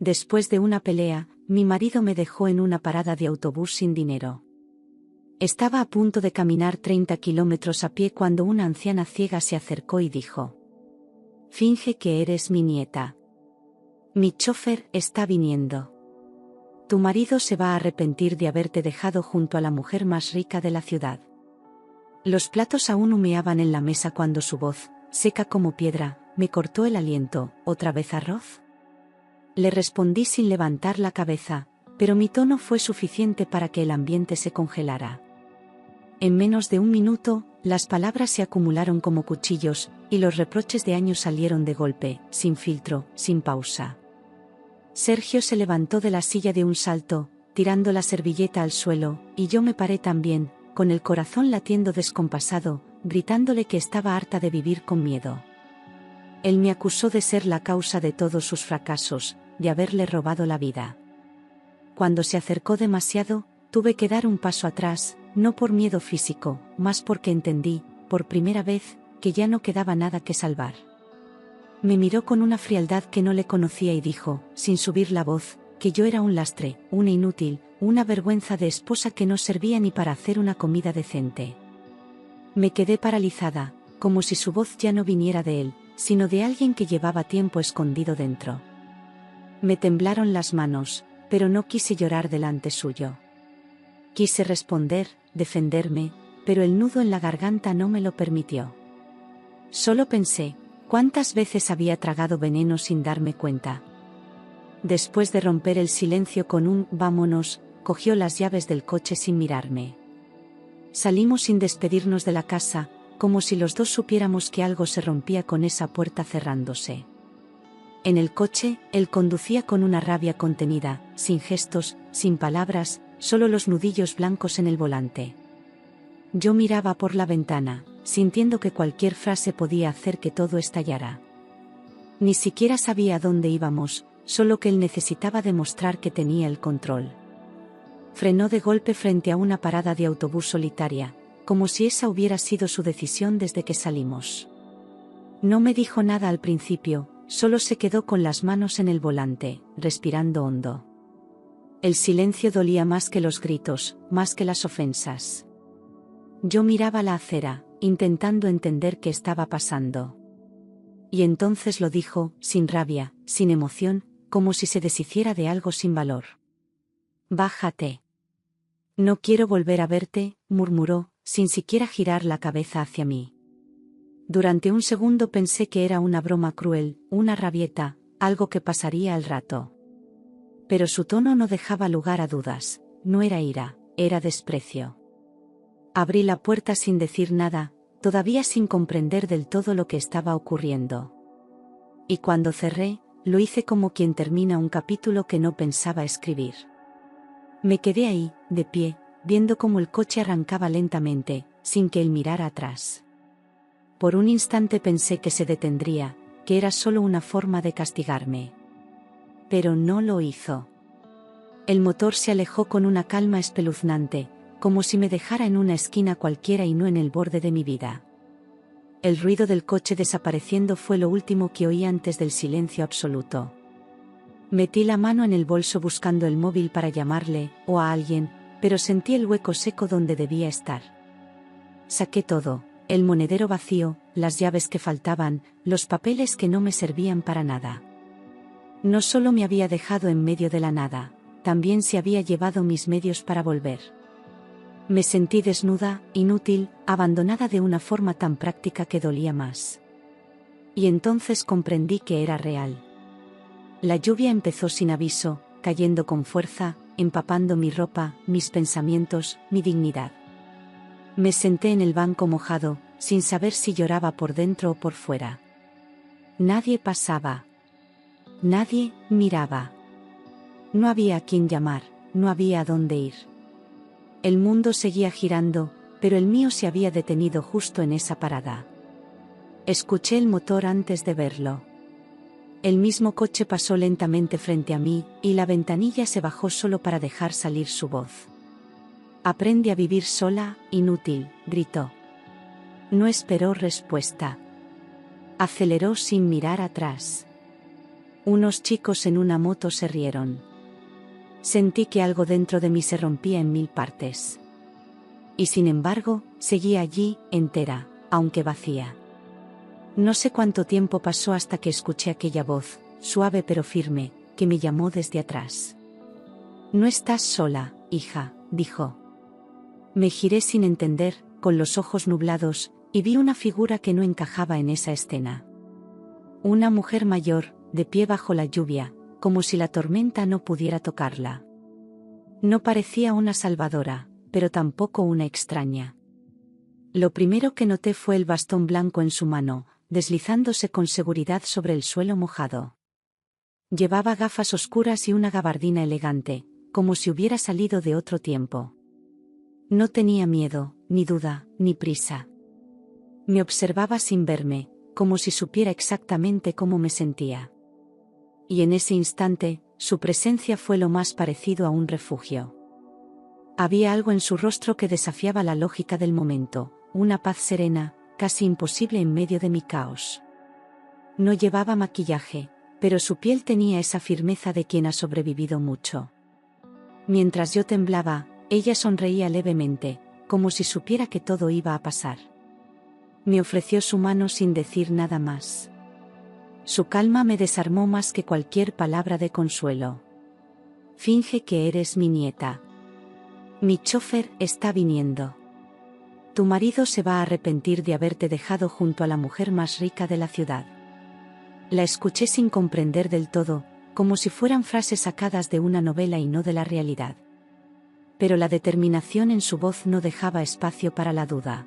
Después de una pelea, mi marido me dejó en una parada de autobús sin dinero. Estaba a punto de caminar 30 kilómetros a pie cuando una anciana ciega se acercó y dijo: «Finge que eres mi nieta. Mi chofer está viniendo. Tu marido se va a arrepentir de haberte dejado junto a la mujer más rica de la ciudad». Los platos aún humeaban en la mesa cuando su voz, seca como piedra, me cortó el aliento. «¿Otra vez arroz?». Le respondí sin levantar la cabeza, pero mi tono fue suficiente para que el ambiente se congelara. En menos de un minuto, las palabras se acumularon como cuchillos, y los reproches de años salieron de golpe, sin filtro, sin pausa. Sergio se levantó de la silla de un salto, tirando la servilleta al suelo, y yo me paré también, con el corazón latiendo descompasado, gritándole que estaba harta de vivir con miedo. Él me acusó de ser la causa de todos sus fracasos, de haberle robado la vida. Cuando se acercó demasiado, tuve que dar un paso atrás, no por miedo físico, más porque entendí, por primera vez, que ya no quedaba nada que salvar. Me miró con una frialdad que no le conocía y dijo, sin subir la voz, que yo era un lastre, una inútil, una vergüenza de esposa que no servía ni para hacer una comida decente. Me quedé paralizada, como si su voz ya no viniera de él, sino de alguien que llevaba tiempo escondido dentro. Me temblaron las manos, pero no quise llorar delante suyo. Quise responder, defenderme, pero el nudo en la garganta no me lo permitió. Solo pensé, ¿cuántas veces había tragado veneno sin darme cuenta? Después de romper el silencio con un «vámonos», cogió las llaves del coche sin mirarme. Salimos sin despedirnos de la casa, como si los dos supiéramos que algo se rompía con esa puerta cerrándose. En el coche, él conducía con una rabia contenida, sin gestos, sin palabras, solo los nudillos blancos en el volante. Yo miraba por la ventana, sintiendo que cualquier frase podía hacer que todo estallara. Ni siquiera sabía a dónde íbamos, solo que él necesitaba demostrar que tenía el control. Frenó de golpe frente a una parada de autobús solitaria, como si esa hubiera sido su decisión desde que salimos. No me dijo nada al principio, solo se quedó con las manos en el volante, respirando hondo. El silencio dolía más que los gritos, más que las ofensas. Yo miraba la acera, intentando entender qué estaba pasando. Y entonces lo dijo, sin rabia, sin emoción, como si se deshiciera de algo sin valor. «Bájate. No quiero volver a verte», murmuró, sin siquiera girar la cabeza hacia mí. Durante un segundo pensé que era una broma cruel, una rabieta, algo que pasaría al rato. Pero su tono no dejaba lugar a dudas, no era ira, era desprecio. Abrí la puerta sin decir nada, todavía sin comprender del todo lo que estaba ocurriendo. Y cuando cerré, lo hice como quien termina un capítulo que no pensaba escribir. Me quedé ahí, de pie, viendo cómo el coche arrancaba lentamente, sin que él mirara atrás. Por un instante pensé que se detendría, que era solo una forma de castigarme. Pero no lo hizo. El motor se alejó con una calma espeluznante, como si me dejara en una esquina cualquiera y no en el borde de mi vida. El ruido del coche desapareciendo fue lo último que oí antes del silencio absoluto. Metí la mano en el bolso buscando el móvil para llamarle, o a alguien, pero sentí el hueco seco donde debía estar. Saqué todo, el monedero vacío, las llaves que faltaban, los papeles que no me servían para nada. No solo me había dejado en medio de la nada, también se había llevado mis medios para volver. Me sentí desnuda, inútil, abandonada de una forma tan práctica que dolía más. Y entonces comprendí que era real. La lluvia empezó sin aviso, cayendo con fuerza, empapando mi ropa, mis pensamientos, mi dignidad. Me senté en el banco mojado, sin saber si lloraba por dentro o por fuera. Nadie pasaba. Nadie miraba. No había a quién llamar, no había a dónde ir. El mundo seguía girando, pero el mío se había detenido justo en esa parada. Escuché el motor antes de verlo. El mismo coche pasó lentamente frente a mí, y la ventanilla se bajó solo para dejar salir su voz. «Aprende a vivir sola, inútil», gritó. No esperó respuesta. Aceleró sin mirar atrás. Unos chicos en una moto se rieron. Sentí que algo dentro de mí se rompía en 1000 partes. Y sin embargo, seguía allí, entera, aunque vacía. No sé cuánto tiempo pasó hasta que escuché aquella voz, suave pero firme, que me llamó desde atrás. «No estás sola, hija», dijo. Me giré sin entender, con los ojos nublados, y vi una figura que no encajaba en esa escena. Una mujer mayor, de pie bajo la lluvia, como si la tormenta no pudiera tocarla. No parecía una salvadora, pero tampoco una extraña. Lo primero que noté fue el bastón blanco en su mano, deslizándose con seguridad sobre el suelo mojado. Llevaba gafas oscuras y una gabardina elegante, como si hubiera salido de otro tiempo. No tenía miedo, ni duda, ni prisa. Me observaba sin verme, como si supiera exactamente cómo me sentía. Y en ese instante, su presencia fue lo más parecido a un refugio. Había algo en su rostro que desafiaba la lógica del momento, una paz serena, casi imposible en medio de mi caos. No llevaba maquillaje, pero su piel tenía esa firmeza de quien ha sobrevivido mucho. Mientras yo temblaba, ella sonreía levemente, como si supiera que todo iba a pasar. Me ofreció su mano sin decir nada más. Su calma me desarmó más que cualquier palabra de consuelo. «Finge que eres mi nieta. Mi chofer está viniendo. Tu marido se va a arrepentir de haberte dejado junto a la mujer más rica de la ciudad». La escuché sin comprender del todo, como si fueran frases sacadas de una novela y no de la realidad. Pero la determinación en su voz no dejaba espacio para la duda.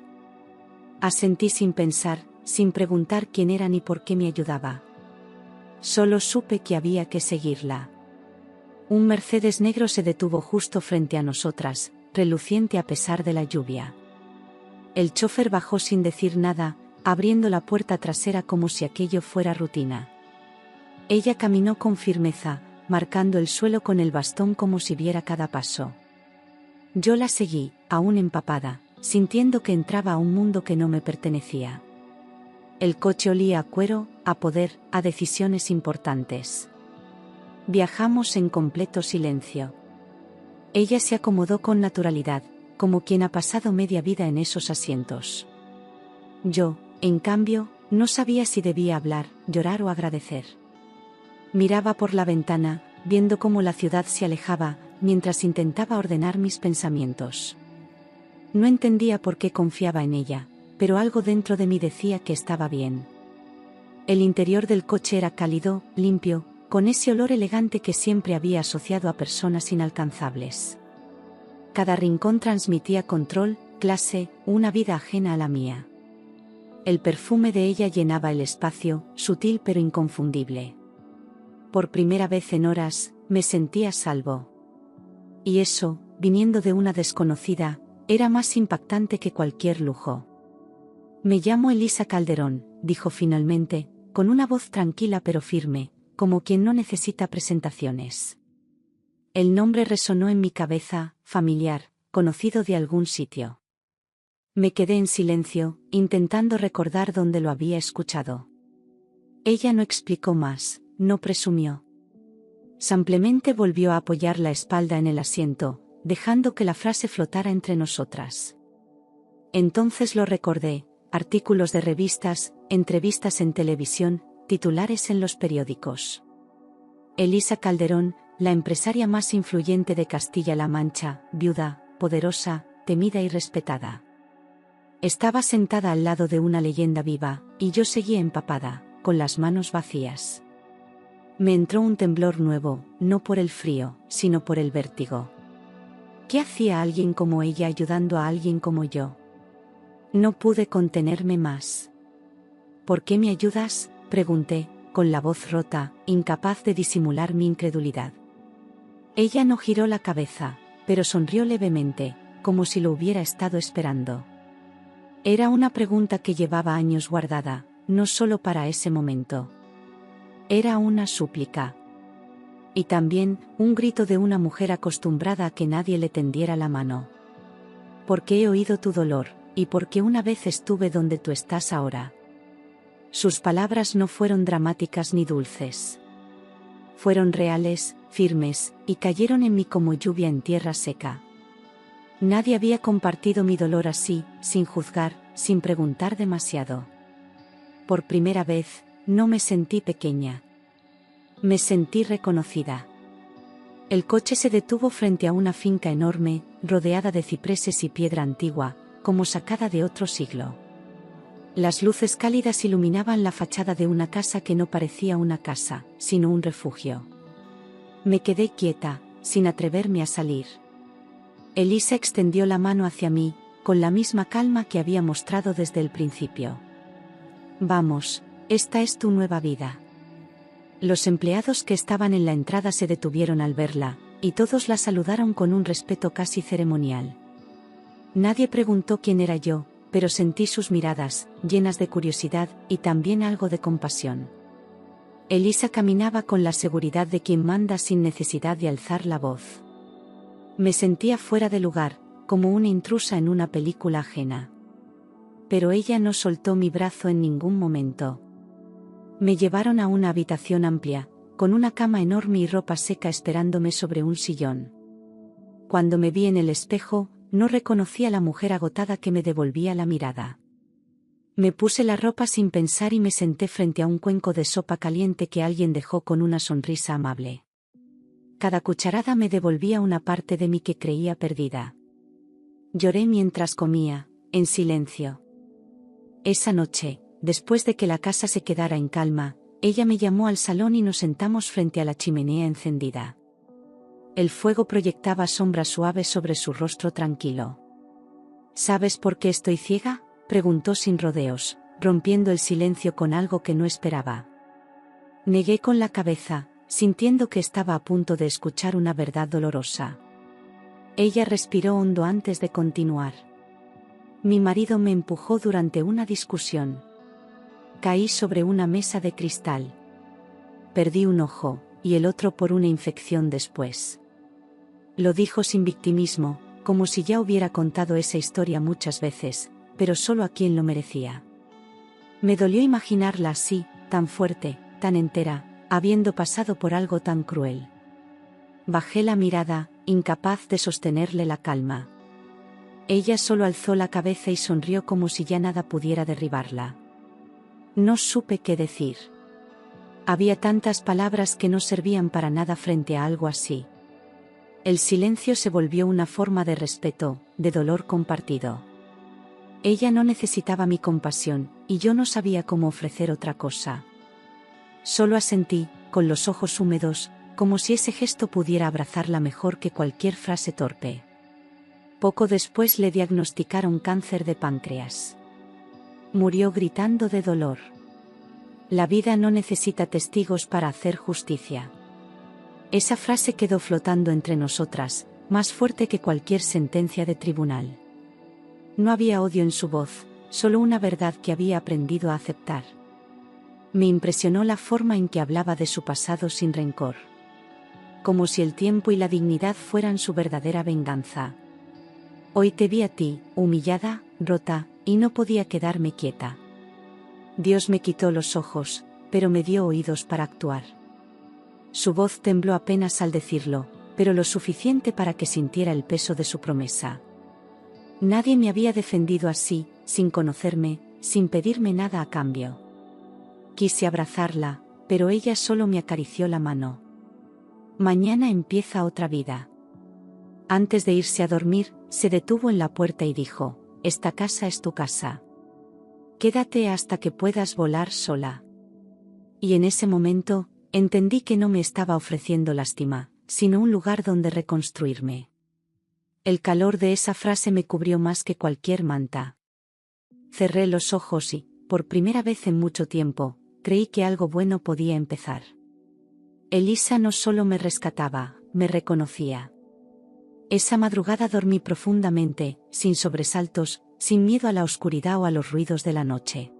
Asentí sin pensar, sin preguntar quién era ni por qué me ayudaba. Solo supe que había que seguirla. Un Mercedes negro se detuvo justo frente a nosotras, reluciente a pesar de la lluvia. El chofer bajó sin decir nada, abriendo la puerta trasera como si aquello fuera rutina. Ella caminó con firmeza, marcando el suelo con el bastón como si viera cada paso. Yo la seguí, aún empapada, sintiendo que entraba a un mundo que no me pertenecía. El coche olía a cuero, a poder, a decisiones importantes. Viajamos en completo silencio. Ella se acomodó con naturalidad, como quien ha pasado media vida en esos asientos. Yo, en cambio, no sabía si debía hablar, llorar o agradecer. Miraba por la ventana, viendo cómo la ciudad se alejaba, mientras intentaba ordenar mis pensamientos. No entendía por qué confiaba en ella, pero algo dentro de mí decía que estaba bien. El interior del coche era cálido, limpio, con ese olor elegante que siempre había asociado a personas inalcanzables. Cada rincón transmitía control, clase, una vida ajena a la mía. El perfume de ella llenaba el espacio, sutil pero inconfundible. Por primera vez en horas, me sentía a salvo. Y eso, viniendo de una desconocida, era más impactante que cualquier lujo. «Me llamo Elisa Calderón», dijo finalmente, con una voz tranquila pero firme, como quien no necesita presentaciones. El nombre resonó en mi cabeza, familiar, conocido de algún sitio. Me quedé en silencio, intentando recordar dónde lo había escuchado. Ella no explicó más, no presumió. Simplemente volvió a apoyar la espalda en el asiento, dejando que la frase flotara entre nosotras. Entonces lo recordé, artículos de revistas, entrevistas en televisión, titulares en los periódicos. Elisa Calderón, la empresaria más influyente de Castilla-La Mancha, viuda, poderosa, temida y respetada. Estaba sentada al lado de una leyenda viva, y yo seguía empapada, con las manos vacías. Me entró un temblor nuevo, no por el frío, sino por el vértigo. ¿Qué hacía alguien como ella ayudando a alguien como yo? No pude contenerme más. «¿Por qué me ayudas?», pregunté, con la voz rota, incapaz de disimular mi incredulidad. Ella no giró la cabeza, pero sonrió levemente, como si lo hubiera estado esperando. Era una pregunta que llevaba años guardada, no solo para ese momento. Era una súplica. Y también, un grito de una mujer acostumbrada a que nadie le tendiera la mano. «Porque he oído tu dolor, y porque una vez estuve donde tú estás ahora». Sus palabras no fueron dramáticas ni dulces. Fueron reales, firmes, y cayeron en mí como lluvia en tierra seca. Nadie había compartido mi dolor así, sin juzgar, sin preguntar demasiado. Por primera vez, no me sentí pequeña. Me sentí reconocida. El coche se detuvo frente a una finca enorme, rodeada de cipreses y piedra antigua, como sacada de otro siglo. Las luces cálidas iluminaban la fachada de una casa que no parecía una casa, sino un refugio. Me quedé quieta, sin atreverme a salir. Elisa extendió la mano hacia mí, con la misma calma que había mostrado desde el principio. Vamos, esta es tu nueva vida. Los empleados que estaban en la entrada se detuvieron al verla, y todos la saludaron con un respeto casi ceremonial. Nadie preguntó quién era yo, pero sentí sus miradas, llenas de curiosidad, y también algo de compasión. Elisa caminaba con la seguridad de quien manda sin necesidad de alzar la voz. Me sentía fuera de lugar, como una intrusa en una película ajena. Pero ella no soltó mi brazo en ningún momento. Me llevaron a una habitación amplia, con una cama enorme y ropa seca esperándome sobre un sillón. Cuando me vi en el espejo, no reconocí a la mujer agotada que me devolvía la mirada. Me puse la ropa sin pensar y me senté frente a un cuenco de sopa caliente que alguien dejó con una sonrisa amable. Cada cucharada me devolvía una parte de mí que creía perdida. Lloré mientras comía, en silencio. Esa noche, después de que la casa se quedara en calma, ella me llamó al salón y nos sentamos frente a la chimenea encendida. El fuego proyectaba sombras suaves sobre su rostro tranquilo. ¿Sabes por qué estoy ciega?, preguntó sin rodeos, rompiendo el silencio con algo que no esperaba. Negué con la cabeza, sintiendo que estaba a punto de escuchar una verdad dolorosa. Ella respiró hondo antes de continuar. Mi marido me empujó durante una discusión. Caí sobre una mesa de cristal. Perdí un ojo, y el otro por una infección después. Lo dijo sin victimismo, como si ya hubiera contado esa historia muchas veces, pero solo a quien lo merecía. Me dolió imaginarla así, tan fuerte, tan entera, habiendo pasado por algo tan cruel. Bajé la mirada, incapaz de sostenerle la calma. Ella solo alzó la cabeza y sonrió como si ya nada pudiera derribarla. No supe qué decir. Había tantas palabras que no servían para nada frente a algo así. El silencio se volvió una forma de respeto, de dolor compartido. Ella no necesitaba mi compasión, y yo no sabía cómo ofrecer otra cosa. Solo asentí, con los ojos húmedos, como si ese gesto pudiera abrazarla mejor que cualquier frase torpe. Poco después le diagnosticaron cáncer de páncreas. Murió gritando de dolor. La vida no necesita testigos para hacer justicia. Esa frase quedó flotando entre nosotras, más fuerte que cualquier sentencia de tribunal. No había odio en su voz, solo una verdad que había aprendido a aceptar. Me impresionó la forma en que hablaba de su pasado sin rencor. Como si el tiempo y la dignidad fueran su verdadera venganza. Hoy te vi a ti, humillada, rota, y no podía quedarme quieta. Dios me quitó los ojos, pero me dio oídos para actuar. Su voz tembló apenas al decirlo, pero lo suficiente para que sintiera el peso de su promesa. Nadie me había defendido así, sin conocerme, sin pedirme nada a cambio. Quise abrazarla, pero ella solo me acarició la mano. Mañana empieza otra vida. Antes de irse a dormir, se detuvo en la puerta y dijo: esta casa es tu casa. Quédate hasta que puedas volar sola. Y en ese momento, entendí que no me estaba ofreciendo lástima, sino un lugar donde reconstruirme. El calor de esa frase me cubrió más que cualquier manta. Cerré los ojos y, por primera vez en mucho tiempo, creí que algo bueno podía empezar. Elisa no solo me rescataba, me reconocía. Esa madrugada dormí profundamente, sin sobresaltos, sin miedo a la oscuridad o a los ruidos de la noche.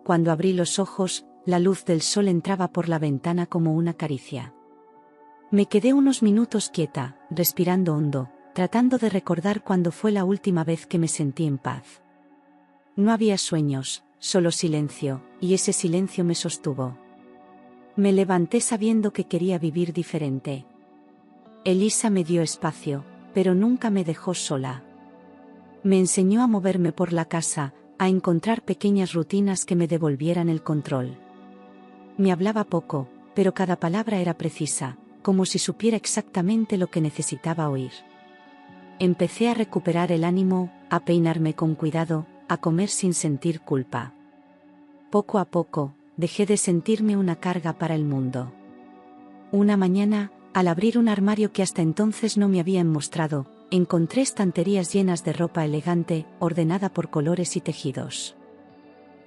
Cuando abrí los ojos, la luz del sol entraba por la ventana como una caricia. Me quedé unos minutos quieta, respirando hondo, tratando de recordar cuándo fue la última vez que me sentí en paz. No había sueños, solo silencio, y ese silencio me sostuvo. Me levanté sabiendo que quería vivir diferente. Elisa me dio espacio, pero nunca me dejó sola. Me enseñó a moverme por la casa, a encontrar pequeñas rutinas que me devolvieran el control. Me hablaba poco, pero cada palabra era precisa, como si supiera exactamente lo que necesitaba oír. Empecé a recuperar el ánimo, a peinarme con cuidado, a comer sin sentir culpa. Poco a poco, dejé de sentirme una carga para el mundo. Una mañana, al abrir un armario que hasta entonces no me habían mostrado, encontré estanterías llenas de ropa elegante, ordenada por colores y tejidos.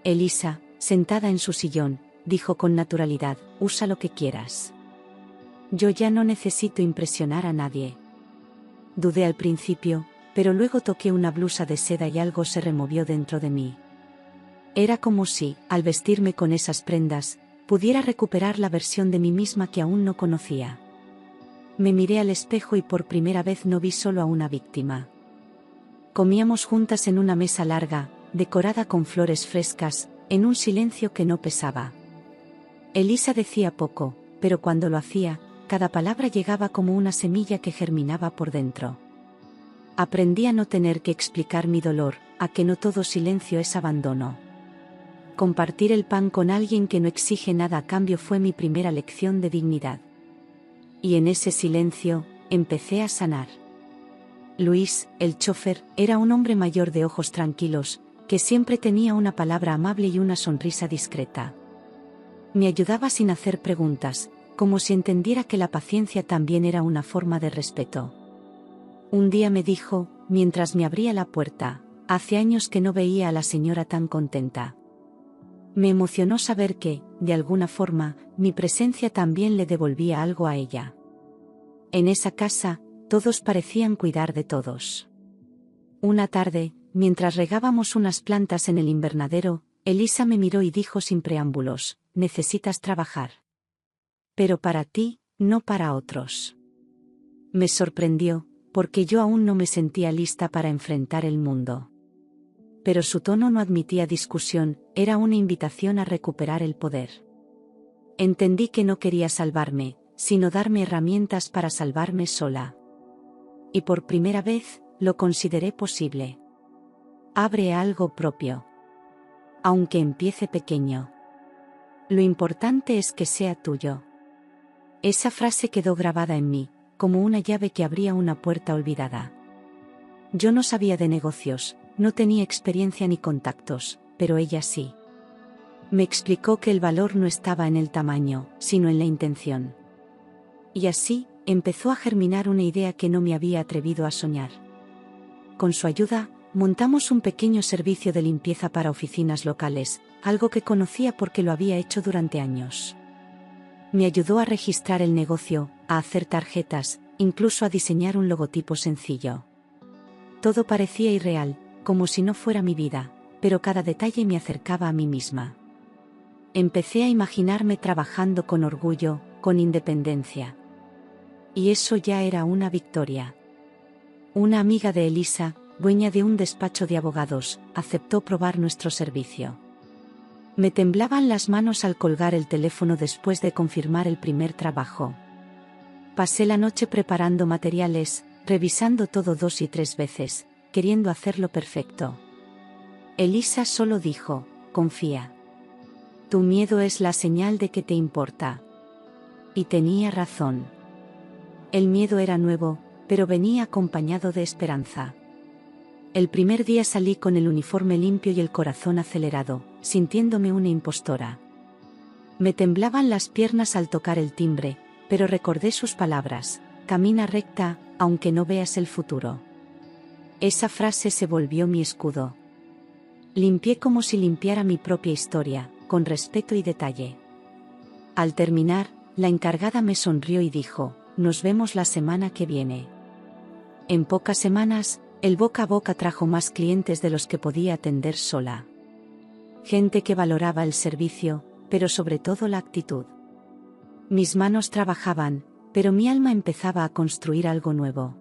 Elisa, sentada en su sillón, dijo con naturalidad: usa lo que quieras. Yo ya no necesito impresionar a nadie. Dudé al principio, pero luego toqué una blusa de seda y algo se removió dentro de mí. Era como si, al vestirme con esas prendas, pudiera recuperar la versión de mí misma que aún no conocía. Me miré al espejo y por primera vez no vi solo a una víctima. Comíamos juntas en una mesa larga, decorada con flores frescas, en un silencio que no pesaba. Elisa decía poco, pero cuando lo hacía, cada palabra llegaba como una semilla que germinaba por dentro. Aprendí a no tener que explicar mi dolor, a que no todo silencio es abandono. Compartir el pan con alguien que no exige nada a cambio fue mi primera lección de dignidad. Y en ese silencio, empecé a sanar. Luis, el chofer, era un hombre mayor de ojos tranquilos, que siempre tenía una palabra amable y una sonrisa discreta. Me ayudaba sin hacer preguntas, como si entendiera que la paciencia también era una forma de respeto. Un día me dijo, mientras me abría la puerta: hace años que no veía a la señora tan contenta. Me emocionó saber que, de alguna forma, mi presencia también le devolvía algo a ella. En esa casa, todos parecían cuidar de todos. Una tarde, mientras regábamos unas plantas en el invernadero, Elisa me miró y dijo sin preámbulos: necesitas trabajar. Pero para ti, no para otros. Me sorprendió, porque yo aún no me sentía lista para enfrentar el mundo. Pero su tono no admitía discusión, era una invitación a recuperar el poder. Entendí que no quería salvarme, sino darme herramientas para salvarme sola. Y por primera vez, lo consideré posible. Abre algo propio. Aunque empiece pequeño. Lo importante es que sea tuyo. Esa frase quedó grabada en mí, como una llave que abría una puerta olvidada. Yo no sabía de negocios, no tenía experiencia ni contactos, pero ella sí. Me explicó que el valor no estaba en el tamaño, sino en la intención. Y así, empezó a germinar una idea que no me había atrevido a soñar. Con su ayuda, montamos un pequeño servicio de limpieza para oficinas locales, algo que conocía porque lo había hecho durante años. Me ayudó a registrar el negocio, a hacer tarjetas, incluso a diseñar un logotipo sencillo. Todo parecía irreal, como si no fuera mi vida, pero cada detalle me acercaba a mí misma. Empecé a imaginarme trabajando con orgullo, con independencia. Y eso ya era una victoria. Una amiga de Elisa, dueña de un despacho de abogados, aceptó probar nuestro servicio. Me temblaban las manos al colgar el teléfono después de confirmar el primer trabajo. Pasé la noche preparando materiales, revisando todo 2 y 3 veces, queriendo hacerlo perfecto. Elisa solo dijo: confía. Tu miedo es la señal de que te importa. Y tenía razón. El miedo era nuevo, pero venía acompañado de esperanza. El primer día salí con el uniforme limpio y el corazón acelerado, sintiéndome una impostora. Me temblaban las piernas al tocar el timbre, pero recordé sus palabras: camina recta, aunque no veas el futuro. Esa frase se volvió mi escudo. Limpié como si limpiara mi propia historia, con respeto y detalle. Al terminar, la encargada me sonrió y dijo: nos vemos la semana que viene. En pocas semanas, el boca a boca trajo más clientes de los que podía atender sola. Gente que valoraba el servicio, pero sobre todo la actitud. Mis manos trabajaban, pero mi alma empezaba a construir algo nuevo.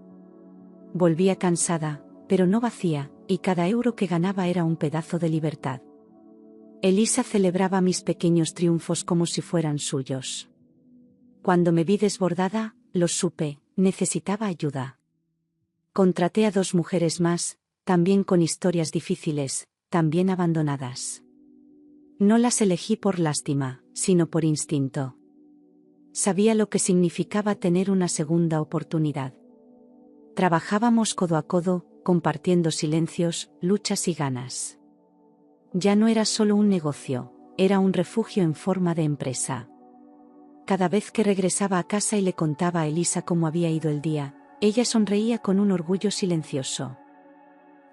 Volvía cansada, pero no vacía, y cada euro que ganaba era un pedazo de libertad. Elisa celebraba mis pequeños triunfos como si fueran suyos. Cuando me vi desbordada, lo supe, necesitaba ayuda. Contraté a 2 mujeres más, también con historias difíciles, también abandonadas. No las elegí por lástima, sino por instinto. Sabía lo que significaba tener una segunda oportunidad. Trabajábamos codo a codo, compartiendo silencios, luchas y ganas. Ya no era solo un negocio, era un refugio en forma de empresa. Cada vez que regresaba a casa y le contaba a Elisa cómo había ido el día, ella sonreía con un orgullo silencioso.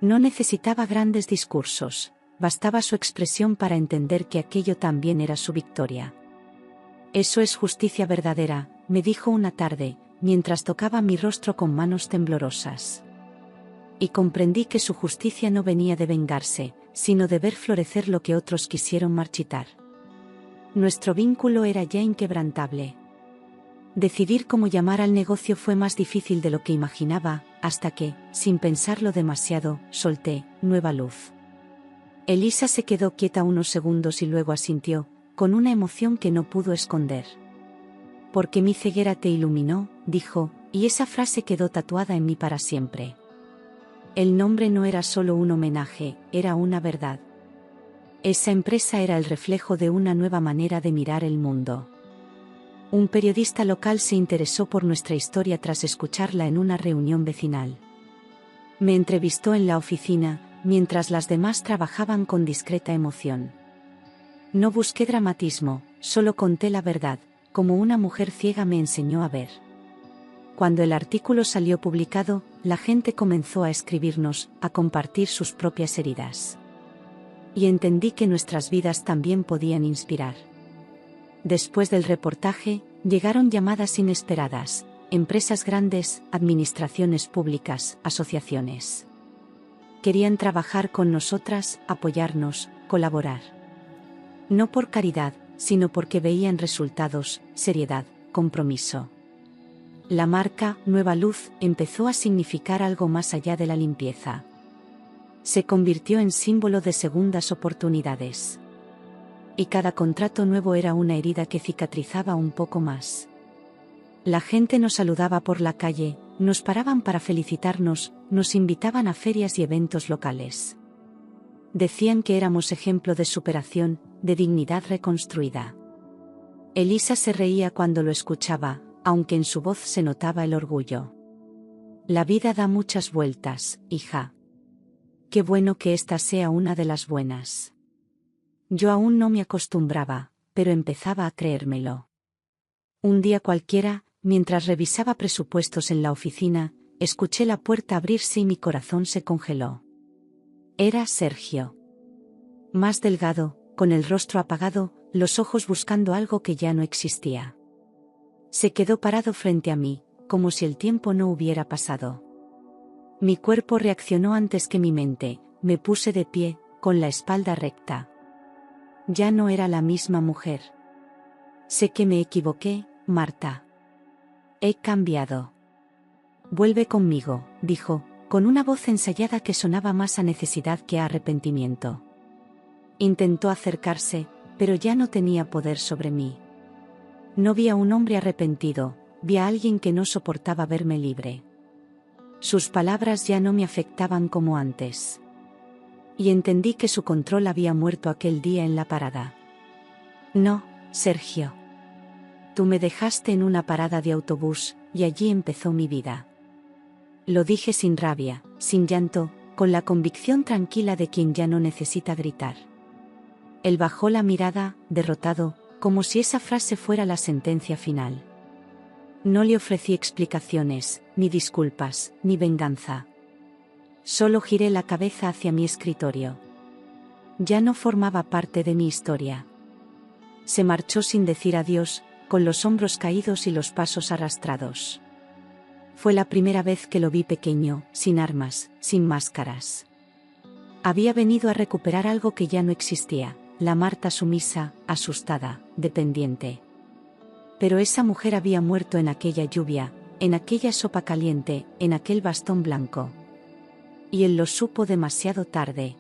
No necesitaba grandes discursos, bastaba su expresión para entender que aquello también era su victoria. Eso es justicia verdadera, me dijo una tarde, mientras tocaba mi rostro con manos temblorosas. Y comprendí que su justicia no venía de vengarse, sino de ver florecer lo que otros quisieron marchitar. Nuestro vínculo era ya inquebrantable. Decidir cómo llamar al negocio fue más difícil de lo que imaginaba, hasta que, sin pensarlo demasiado, solté, Nueva Luz. Elisa se quedó quieta unos segundos y luego asintió, con una emoción que no pudo esconder. Porque mi ceguera te iluminó, dijo, y esa frase quedó tatuada en mí para siempre. El nombre no era solo un homenaje, era una verdad. Esa empresa era el reflejo de una nueva manera de mirar el mundo. Un periodista local se interesó por nuestra historia tras escucharla en una reunión vecinal. Me entrevistó en la oficina, mientras las demás trabajaban con discreta emoción. No busqué dramatismo, solo conté la verdad, como una mujer ciega me enseñó a ver. Cuando el artículo salió publicado, la gente comenzó a escribirnos, a compartir sus propias heridas. Y entendí que nuestras vidas también podían inspirar. Después del reportaje, llegaron llamadas inesperadas, empresas grandes, administraciones públicas, asociaciones. Querían trabajar con nosotras, apoyarnos, colaborar. No por caridad, sino porque veían resultados, seriedad, compromiso. La marca, Nueva Luz, empezó a significar algo más allá de la limpieza. Se convirtió en símbolo de segundas oportunidades. Y cada contrato nuevo era una herida que cicatrizaba un poco más. La gente nos saludaba por la calle, nos paraban para felicitarnos, nos invitaban a ferias y eventos locales. Decían que éramos ejemplo de superación, de dignidad reconstruida. Elisa se reía cuando lo escuchaba, aunque en su voz se notaba el orgullo. La vida da muchas vueltas, hija. Qué bueno que esta sea una de las buenas. Yo aún no me acostumbraba, pero empezaba a creérmelo. Un día cualquiera, mientras revisaba presupuestos en la oficina, escuché la puerta abrirse y mi corazón se congeló. Era Sergio. Más delgado, con el rostro apagado, los ojos buscando algo que ya no existía. Se quedó parado frente a mí, como si el tiempo no hubiera pasado. Mi cuerpo reaccionó antes que mi mente, me puse de pie, con la espalda recta. Ya no era la misma mujer. Sé que me equivoqué, Marta. He cambiado. Vuelve conmigo, dijo, con una voz ensayada que sonaba más a necesidad que a arrepentimiento. Intentó acercarse, pero ya no tenía poder sobre mí. No vi a un hombre arrepentido, vi a alguien que no soportaba verme libre. Sus palabras ya no me afectaban como antes. Y entendí que su control había muerto aquel día en la parada. No, Sergio. Tú me dejaste en una parada de autobús, y allí empezó mi vida. Lo dije sin rabia, sin llanto, con la convicción tranquila de quien ya no necesita gritar. Él bajó la mirada, derrotado, como si esa frase fuera la sentencia final. No le ofrecí explicaciones, ni disculpas, ni venganza. Solo giré la cabeza hacia mi escritorio. Ya no formaba parte de mi historia. Se marchó sin decir adiós, con los hombros caídos y los pasos arrastrados. Fue la primera vez que lo vi pequeño, sin armas, sin máscaras. Había venido a recuperar algo que ya no existía. La Marta sumisa, asustada, dependiente. Pero esa mujer había muerto en aquella lluvia, en aquella sopa caliente, en aquel bastón blanco. Y él lo supo demasiado tarde.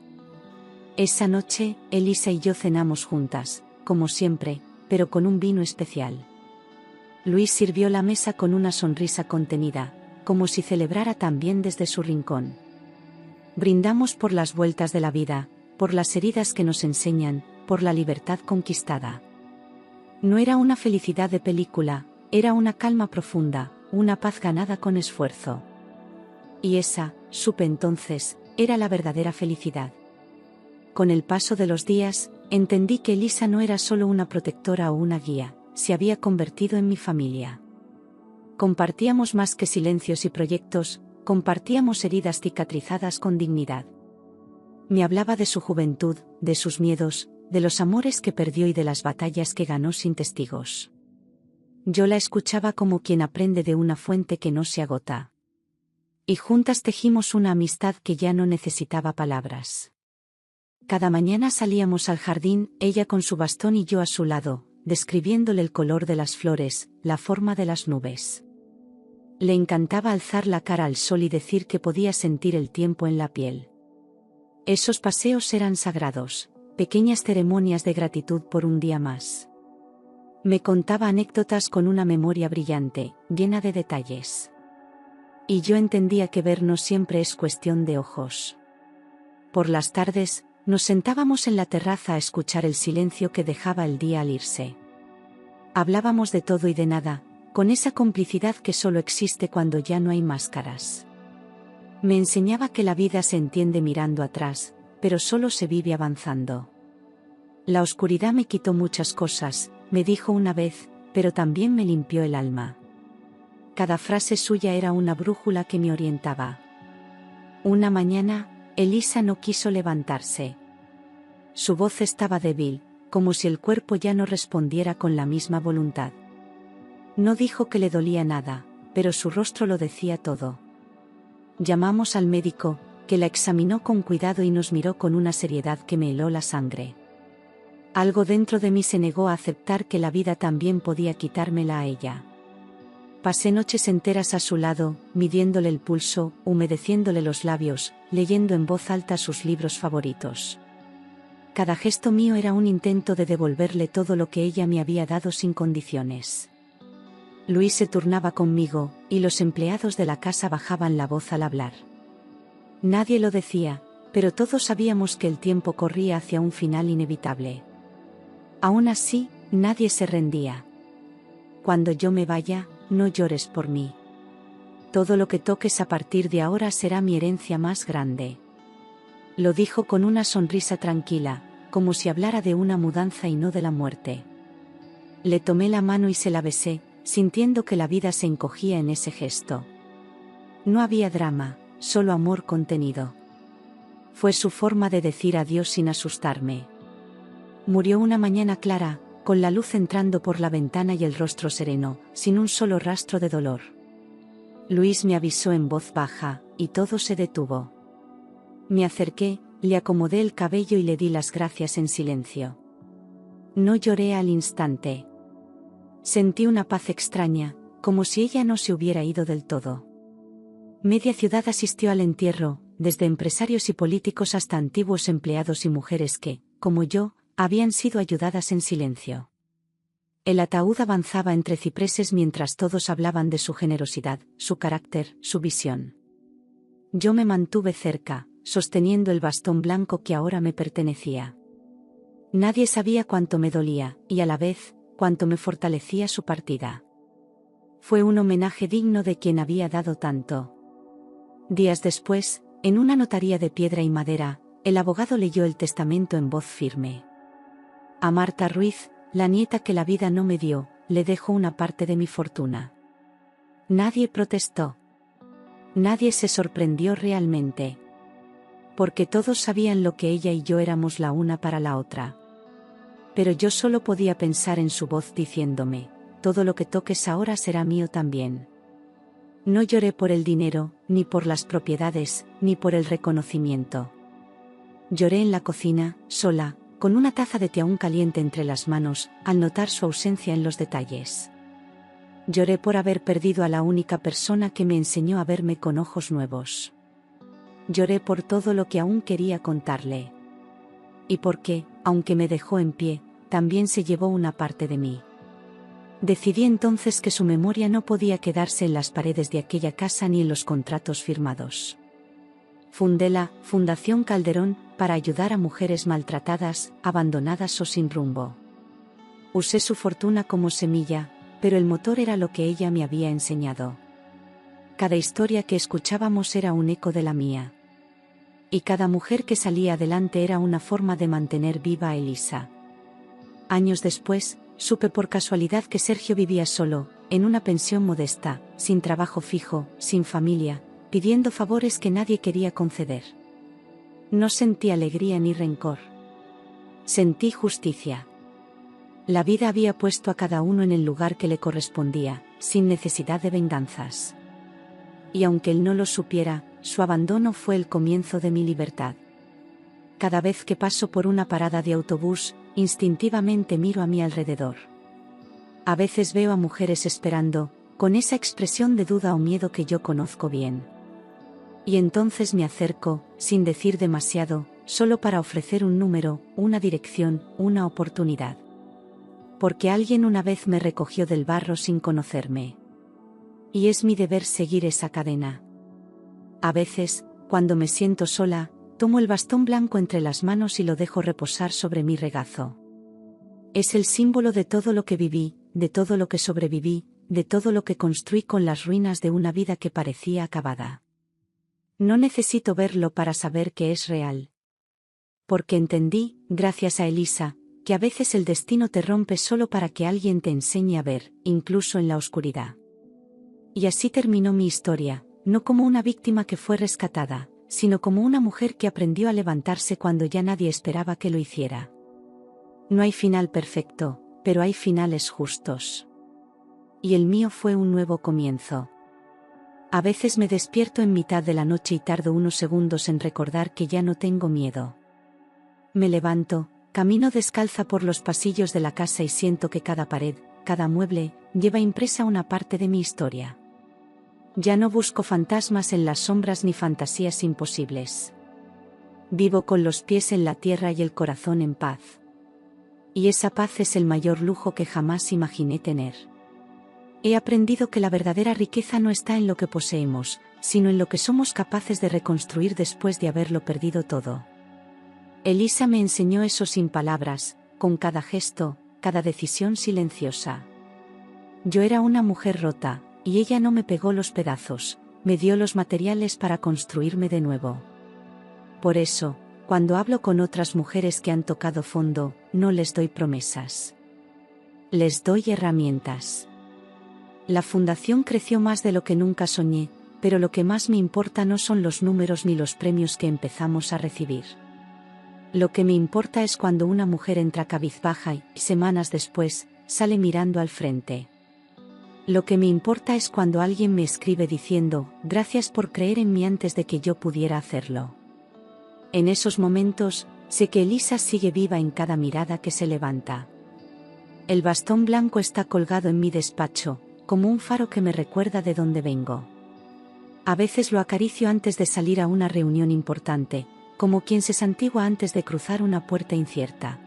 Esa noche, Elisa y yo cenamos juntas, como siempre, pero con un vino especial. Luis sirvió la mesa con una sonrisa contenida, como si celebrara también desde su rincón. Brindamos por las vueltas de la vida, por las heridas que nos enseñan, por la libertad conquistada. No era una felicidad de película, era una calma profunda, una paz ganada con esfuerzo. Y esa, supe entonces, era la verdadera felicidad. Con el paso de los días, entendí que Elisa no era solo una protectora o una guía, se había convertido en mi familia. Compartíamos más que silencios y proyectos, compartíamos heridas cicatrizadas con dignidad. Me hablaba de su juventud, de sus miedos, de los amores que perdió y de las batallas que ganó sin testigos. Yo la escuchaba como quien aprende de una fuente que no se agota. Y juntas tejimos una amistad que ya no necesitaba palabras. Cada mañana salíamos al jardín, ella con su bastón y yo a su lado, describiéndole el color de las flores, la forma de las nubes. Le encantaba alzar la cara al sol y decir que podía sentir el tiempo en la piel. Esos paseos eran sagrados, pequeñas ceremonias de gratitud por un día más. Me contaba anécdotas con una memoria brillante, llena de detalles. Y yo entendía que vernos siempre es cuestión de ojos. Por las tardes, nos sentábamos en la terraza a escuchar el silencio que dejaba el día al irse. Hablábamos de todo y de nada, con esa complicidad que solo existe cuando ya no hay máscaras. Me enseñaba que la vida se entiende mirando atrás, pero solo se vive avanzando. La oscuridad me quitó muchas cosas, me dijo una vez, pero también me limpió el alma. Cada frase suya era una brújula que me orientaba. Una mañana, Elisa no quiso levantarse. Su voz estaba débil, como si el cuerpo ya no respondiera con la misma voluntad. No dijo que le dolía nada, pero su rostro lo decía todo. Llamamos al médico, que la examinó con cuidado y nos miró con una seriedad que me heló la sangre. Algo dentro de mí se negó a aceptar que la vida también podía quitármela a ella. Pasé noches enteras a su lado, midiéndole el pulso, humedeciéndole los labios, leyendo en voz alta sus libros favoritos. Cada gesto mío era un intento de devolverle todo lo que ella me había dado sin condiciones. Luis se turnaba conmigo, y los empleados de la casa bajaban la voz al hablar. Nadie lo decía, pero todos sabíamos que el tiempo corría hacia un final inevitable. Aún así, nadie se rendía. Cuando yo me vaya, no llores por mí. Todo lo que toques a partir de ahora será mi herencia más grande. Lo dijo con una sonrisa tranquila, como si hablara de una mudanza y no de la muerte. Le tomé la mano y se la besé, sintiendo que la vida se encogía en ese gesto. No había drama, solo amor contenido. Fue su forma de decir adiós sin asustarme. Murió una mañana clara, con la luz entrando por la ventana y el rostro sereno, sin un solo rastro de dolor. Luis me avisó en voz baja, y todo se detuvo. Me acerqué, le acomodé el cabello y le di las gracias en silencio. No lloré al instante. Sentí una paz extraña, como si ella no se hubiera ido del todo. Media ciudad asistió al entierro, desde empresarios y políticos hasta antiguos empleados y mujeres que, como yo, habían sido ayudadas en silencio. El ataúd avanzaba entre cipreses mientras todos hablaban de su generosidad, su carácter, su visión. Yo me mantuve cerca, sosteniendo el bastón blanco que ahora me pertenecía. Nadie sabía cuánto me dolía, y a la vez, cuánto me fortalecía su partida. Fue un homenaje digno de quien había dado tanto. Días después, en una notaría de piedra y madera, el abogado leyó el testamento en voz firme. A Marta Ruiz, la nieta que la vida no me dio, le dejo una parte de mi fortuna. Nadie protestó. Nadie se sorprendió realmente. Porque todos sabían lo que ella y yo éramos la una para la otra. Pero yo solo podía pensar en su voz diciéndome, todo lo que toques ahora será mío también. No lloré por el dinero, ni por las propiedades, ni por el reconocimiento. Lloré en la cocina, sola, con una taza de té aún caliente entre las manos, al notar su ausencia en los detalles. Lloré por haber perdido a la única persona que me enseñó a verme con ojos nuevos. Lloré por todo lo que aún quería contarle. Y porque, aunque me dejó en pie, también se llevó una parte de mí. Decidí entonces que su memoria no podía quedarse en las paredes de aquella casa ni en los contratos firmados. Fundé la Fundación Calderón para ayudar a mujeres maltratadas, abandonadas o sin rumbo. Usé su fortuna como semilla, pero el motor era lo que ella me había enseñado. Cada historia que escuchábamos era un eco de la mía. Y cada mujer que salía adelante era una forma de mantener viva a Elisa. Años después, supe por casualidad que Sergio vivía solo, en una pensión modesta, sin trabajo fijo, sin familia, pidiendo favores que nadie quería conceder. No sentí alegría ni rencor. Sentí justicia. La vida había puesto a cada uno en el lugar que le correspondía, sin necesidad de venganzas. Y aunque él no lo supiera, su abandono fue el comienzo de mi libertad. Cada vez que paso por una parada de autobús, instintivamente miro a mi alrededor. A veces veo a mujeres esperando, con esa expresión de duda o miedo que yo conozco bien. Y entonces me acerco, sin decir demasiado, solo para ofrecer un número, una dirección, una oportunidad. Porque alguien una vez me recogió del barro sin conocerme. Y es mi deber seguir esa cadena. A veces, cuando me siento sola, tomo el bastón blanco entre las manos y lo dejo reposar sobre mi regazo. Es el símbolo de todo lo que viví, de todo lo que sobreviví, de todo lo que construí con las ruinas de una vida que parecía acabada. No necesito verlo para saber que es real. Porque entendí, gracias a Elisa, que a veces el destino te rompe solo para que alguien te enseñe a ver, incluso en la oscuridad. Y así terminó mi historia, no como una víctima que fue rescatada, sino como una mujer que aprendió a levantarse cuando ya nadie esperaba que lo hiciera. No hay final perfecto, pero hay finales justos. Y el mío fue un nuevo comienzo. A veces me despierto en mitad de la noche y tardo unos segundos en recordar que ya no tengo miedo. Me levanto, camino descalza por los pasillos de la casa y siento que cada pared, cada mueble, lleva impresa una parte de mi historia. Ya no busco fantasmas en las sombras ni fantasías imposibles. Vivo con los pies en la tierra y el corazón en paz. Y esa paz es el mayor lujo que jamás imaginé tener. He aprendido que la verdadera riqueza no está en lo que poseemos, sino en lo que somos capaces de reconstruir después de haberlo perdido todo. Elisa me enseñó eso sin palabras, con cada gesto, cada decisión silenciosa. Yo era una mujer rota, y ella no me pegó los pedazos, me dio los materiales para construirme de nuevo. Por eso, cuando hablo con otras mujeres que han tocado fondo, no les doy promesas. Les doy herramientas. La fundación creció más de lo que nunca soñé, pero lo que más me importa no son los números ni los premios que empezamos a recibir. Lo que me importa es cuando una mujer entra cabizbaja y, semanas después, sale mirando al frente. Lo que me importa es cuando alguien me escribe diciendo, gracias por creer en mí antes de que yo pudiera hacerlo. En esos momentos, sé que Elisa sigue viva en cada mirada que se levanta. El bastón blanco está colgado en mi despacho, como un faro que me recuerda de dónde vengo. A veces lo acaricio antes de salir a una reunión importante, como quien se santigua antes de cruzar una puerta incierta.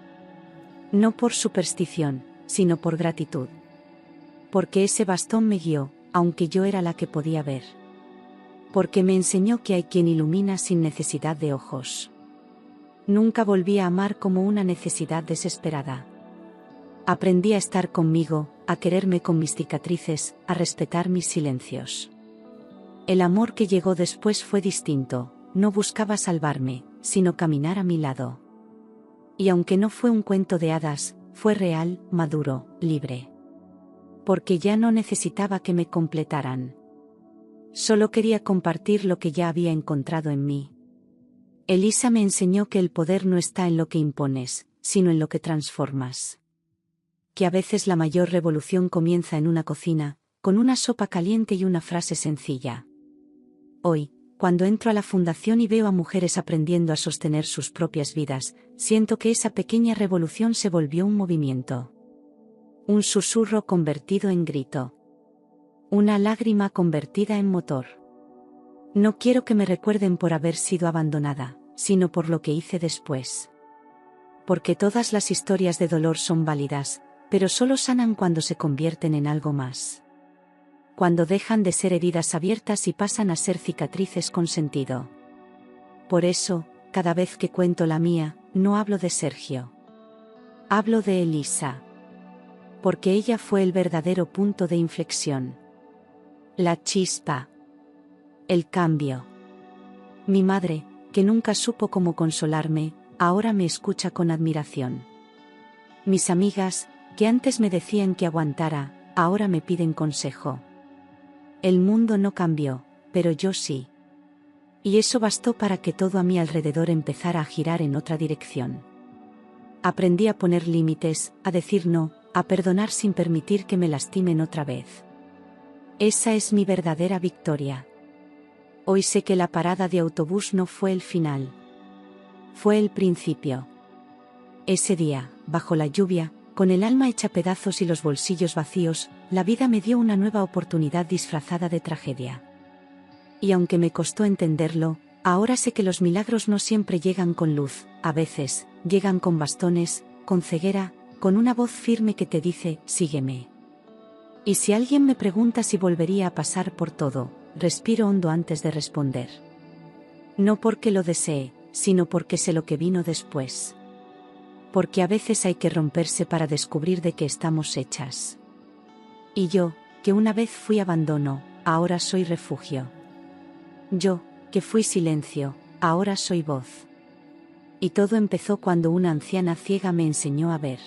No por superstición, sino por gratitud. Porque ese bastón me guió, aunque yo era la que podía ver. Porque me enseñó que hay quien ilumina sin necesidad de ojos. Nunca volví a amar como una necesidad desesperada. Aprendí a estar conmigo, a quererme con mis cicatrices, a respetar mis silencios. El amor que llegó después fue distinto, no buscaba salvarme, sino caminar a mi lado. Y aunque no fue un cuento de hadas, fue real, maduro, libre. Porque ya no necesitaba que me completaran. Solo quería compartir lo que ya había encontrado en mí. Elisa me enseñó que el poder no está en lo que impones, sino en lo que transformas. Que a veces la mayor revolución comienza en una cocina, con una sopa caliente y una frase sencilla. Hoy, cuando entro a la fundación y veo a mujeres aprendiendo a sostener sus propias vidas, siento que esa pequeña revolución se volvió un movimiento. Un susurro convertido en grito. Una lágrima convertida en motor. No quiero que me recuerden por haber sido abandonada, sino por lo que hice después. Porque todas las historias de dolor son válidas, pero solo sanan cuando se convierten en algo más. Cuando dejan de ser heridas abiertas y pasan a ser cicatrices con sentido. Por eso, cada vez que cuento la mía, no hablo de Sergio. Hablo de Elisa. Porque ella fue el verdadero punto de inflexión. La chispa. El cambio. Mi madre, que nunca supo cómo consolarme, ahora me escucha con admiración. Mis amigas, que antes me decían que aguantara, ahora me piden consejo. El mundo no cambió, pero yo sí. Y eso bastó para que todo a mi alrededor empezara a girar en otra dirección. Aprendí a poner límites, a decir no, a perdonar sin permitir que me lastimen otra vez. Esa es mi verdadera victoria. Hoy sé que la parada de autobús no fue el final. Fue el principio. Ese día, bajo la lluvia, con el alma hecha pedazos y los bolsillos vacíos, la vida me dio una nueva oportunidad disfrazada de tragedia. Y aunque me costó entenderlo, ahora sé que los milagros no siempre llegan con luz, a veces, llegan con bastones, con ceguera, con una voz firme que te dice, sígueme. Y si alguien me pregunta si volvería a pasar por todo, respiro hondo antes de responder. No porque lo desee, sino porque sé lo que vino después. Porque a veces hay que romperse para descubrir de qué estamos hechas. Y yo, que una vez fui abandono, ahora soy refugio. Yo, que fui silencio, ahora soy voz. Y todo empezó cuando una anciana ciega me enseñó a ver.